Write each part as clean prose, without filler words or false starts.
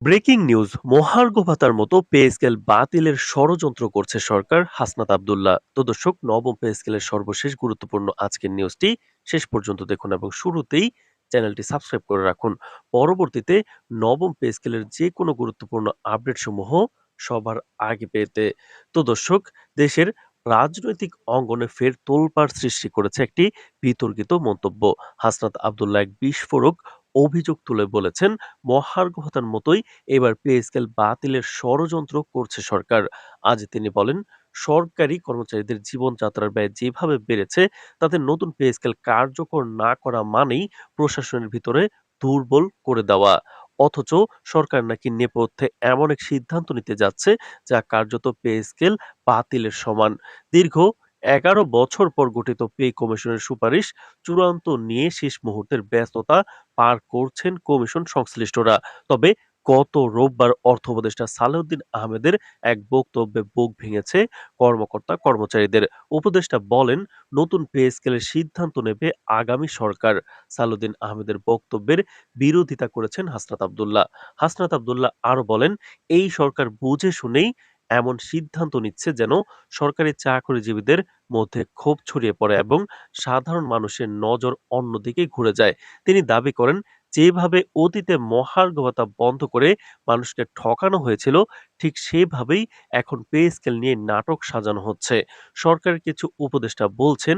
Breaking news, মহার্ঘ ভাতার মতো পে স্কেল বাতিলের ষড়যন্ত্র করছে সরকার, হাসনাত আব্দুল্লাহ। তো দর্শক, নবম পে স্কেলের সর্বশেষ গুরুত্বপূর্ণ আজকের নিউজটি শেষ পর্যন্ত দেখুন এবং শুরুতেই চ্যানেলটি সাবস্ক্রাইব করে রাখুন। পরবর্তীতে নবম পে স্কেলের যে কোনো গুরুত্বপূর্ণ আপডেট সমূহ সবার আগে পেতে। তো দর্শক, দেশের রাজনৈতিক অঙ্গনে ফের তোলপাড় সৃষ্টি করেছে একটি বিতর্কিত মন্তব্য। হাসনাত আব্দুল্লাহ এক বিস্ফোরক অভিযোগ তুলে বলেছেন, মহার্ঘ ভাতার মতোই এবার পে স্কেল বাতিলের ষড়যন্ত্র করছে সরকার। আজ তিনি বলেন, সরকারি কর্মচারীদের জীবনযাত্রার ব্যয় যেভাবে বেড়েছে, তাতে নতুন পে স্কেল কার্যকর না করা মানেই প্রশাসনের ভিতরে দুর্বল করে দেওয়া। অথচ সরকার নাকি নেপথ্যে এমন এক সিদ্ধান্ত নিতে যাচ্ছে যা কার্যত পে স্কেল বাতিলের সমান। দীর্ঘ ১১ বছর পর গঠিত পে কমিশনের সুপারিশ চূড়ান্ত নিয়ে শেষ মুহূর্তের ব্যস্ততা পার করছেন কমিশন সংশ্লিষ্টরা। তবে গত রোববার অর্থ উপদেষ্টা সালেউদ্দিন আহমেদের এক বক্তব্যে বুক ভেঙেছে কর্মচারীদের। উপদেষ্টা বলেন, নতুন পে স্কেলের সিদ্ধান্ত নেবে আগামী সরকার। সালেউদ্দিন আহমেদের বক্তব্যের বিরোধিতা করেছেন হাসনাত আব্দুল্লাহ। হাসনাত আব্দুল্লাহ আরো বলেন, এই সরকার বুঝে শুনেই এমন সিদ্ধান্ত নিচ্ছে যেন সরকারি চাকরিজীবীদের মধ্যে ক্ষোভ ছড়িয়ে পড়ে এবং সাধারণ মানুষের নজর অন্যদিকে ঘুরে যায়। তিনি দাবি করেন, যেভাবে অতীতে মহার্ঘ ভাতা বন্ধ করে মানুষকে ঠকানো হয়েছিল, ঠিক সেভাবেই এখন পে স্কেল নিয়ে নাটক সাজানো হচ্ছে। সরকারের কিছু উপদেষ্টা বলছেন,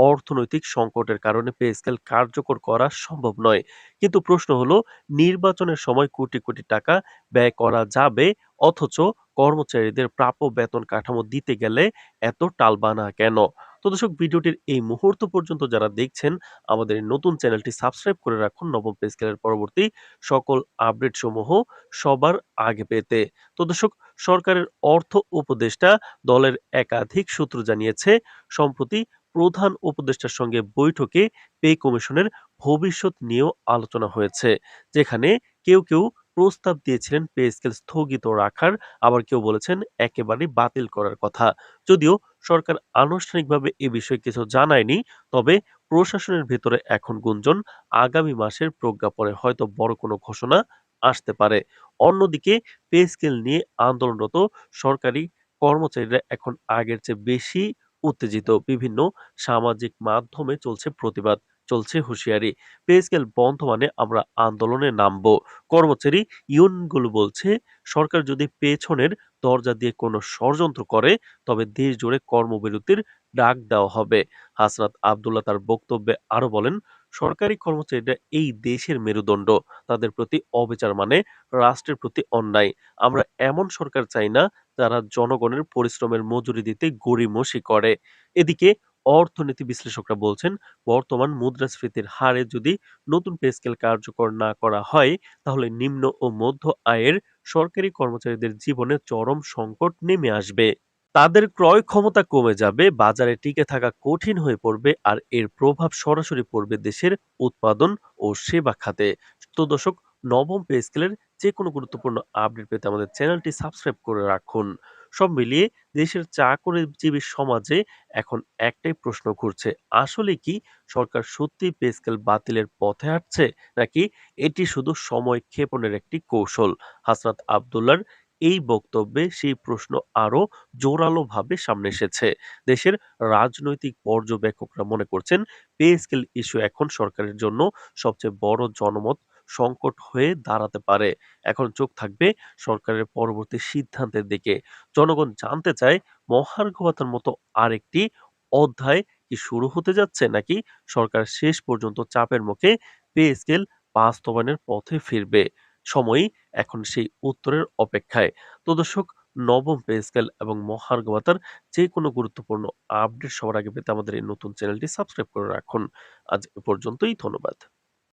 অর্থনৈতিক সংকটের কারণে পে স্কেল কার্যকর করা সম্ভব নয়। কিন্তু প্রশ্ন হলো, নির্বাচনের সময় কোটি কোটি টাকা ব্যয় করা যাবে, অথচ কর্মচারীদের প্রাপ্য বেতন কাঠামো দিতে গেলে এত টালবানা কেন? তো দর্শক, ভিডিওটির এই মুহূর্ত পর্যন্ত যারা দেখছেন, আমাদের এই নতুন চ্যানেলটি সাবস্ক্রাইব করে রাখুন নবম পে স্কেলের পরবর্তী সকল আপডেট সমূহ সবার আগে পেতে। তো দর্শক, সরকারের অর্থ উপদেষ্টা দলের একাধিক সূত্র জানিয়েছে, সম্প্রতি প্রধান উপদেষ্টার সঙ্গে বৈঠকে পে কমিশনের ভবিষ্যৎ নিয়েও আলোচনা হয়েছে, যেখানে কেউ প্রস্তাব দিয়েছিলেন পে স্কেল স্থগিত রাখার, আবার কেউ বলেছেন একেবারে বাতিল করার কথা। যদিও সরকার আনুষ্ঠানিকভাবে এ বিষয়ে কিছু জানায়নি, তবে প্রশাসনের ভেতরে এখন গুঞ্জন, আগামী মাসের প্রজ্ঞাপনে হয়তো বড় কোনো ঘোষণা আসতে পারে। অন্যদিকে পে স্কেল নিয়ে আন্দোলনরত সরকারি কর্মচারীরা এখন আগের চেয়ে বেশি উত্তেজিত। বিভিন্ন সামাজিক মাধ্যমে চলছে প্রতিবাদ, চলছে হুঁশিয়ারি। পে স্কেল বন্ধ মানে আমরা আন্দোলনে নামবো। কর্মচারী ইউনিয়নগুলো বলছে, সরকার যদি পেছনের দরজা দিয়ে কোনো ষড়যন্ত্র করে, তবে দেশ জুড়ে কর্মবিরতির ডাক দেওয়া হবে। হাসনাত আব্দুল্লাহ তার বক্তব্যে আরো বলেন, সরকারি কর্মচারীরা এই দেশের মেরুদণ্ড। তাদের প্রতি অবিচার মানে রাষ্ট্রের প্রতি অন্যায়। আমরা এমন সরকার চাই না যারা জনগণের পরিশ্রমের মজুরি দিতে গড়িমসি করে। এদিকে অর্থনীতি বিশ্লেষকরা বলছেন, বর্তমান মুদ্রাস্ফীতির হারে যদি নতুন পে স্কেল কার্যকর না করা হয়, তাহলে নিম্ন ও মধ্য আয়ের সরকারি কর্মচারীদের জীবনে চরম সংকট নেমে আসবে। তাদের ক্রয় ক্ষমতা কমে যাবে, বাজারে টিকে থাকা কঠিন হয়ে পড়বে, আর এর প্রভাব সরাসরি পড়বে দেশের উৎপাদন ও সেবা খাতে। তো দর্শক, নবম পে স্কেলের যে কোনো গুরুত্বপূর্ণ আপডেট পেতে আমাদের চ্যানেলটি সাবস্ক্রাইব করে রাখুন। সব মিলিয়ে দেশের চাকরিজীবী সমাজে এখন একটাই প্রশ্ন ঘুরছে, আসলে কি সরকার সত্যি পে স্কেল বাতিলের পথে হাঁটছে, নাকি এটি শুধু সময় ক্ষেপণের একটি কৌশল? হাসনাত আব্দুল্লাহর এই বক্তব্যে সেই প্রশ্ন আরো জোরালোভাবে সামনে এসেছে। দেশের রাজনৈতিক পর্যবেক্ষকরা মনে করছেন, পে স্কেল ইস্যু এখন সরকারের জন্য সবচেয়ে বড় জনমত সংকট হয়ে দাঁড়াতে পারে। এখন চোখ থাকবে সরকারের পরবর্তী সিদ্ধান্তের দিকে। জনগণ জানতে চায়, মহার্ঘ ভাতার মতো আরেকটি অধ্যায় কি শুরু হতে যাচ্ছে, নাকি সরকার শেষ পর্যন্ত চাপের মুখে পে স্কেল বাস্তবায়নের পথে ফিরবে? সময়ই এখন সেই উত্তরের অপেক্ষায়। তো দর্শক, নবম পে স্কেল এবং মহার্ঘ ভাতার যে কোনো গুরুত্বপূর্ণ আপডেট সবার আগে পেতে আমাদের এই নতুন চ্যানেলটি সাবস্ক্রাইব করে রাখুন। আজ এ পর্যন্তই, ধন্যবাদ।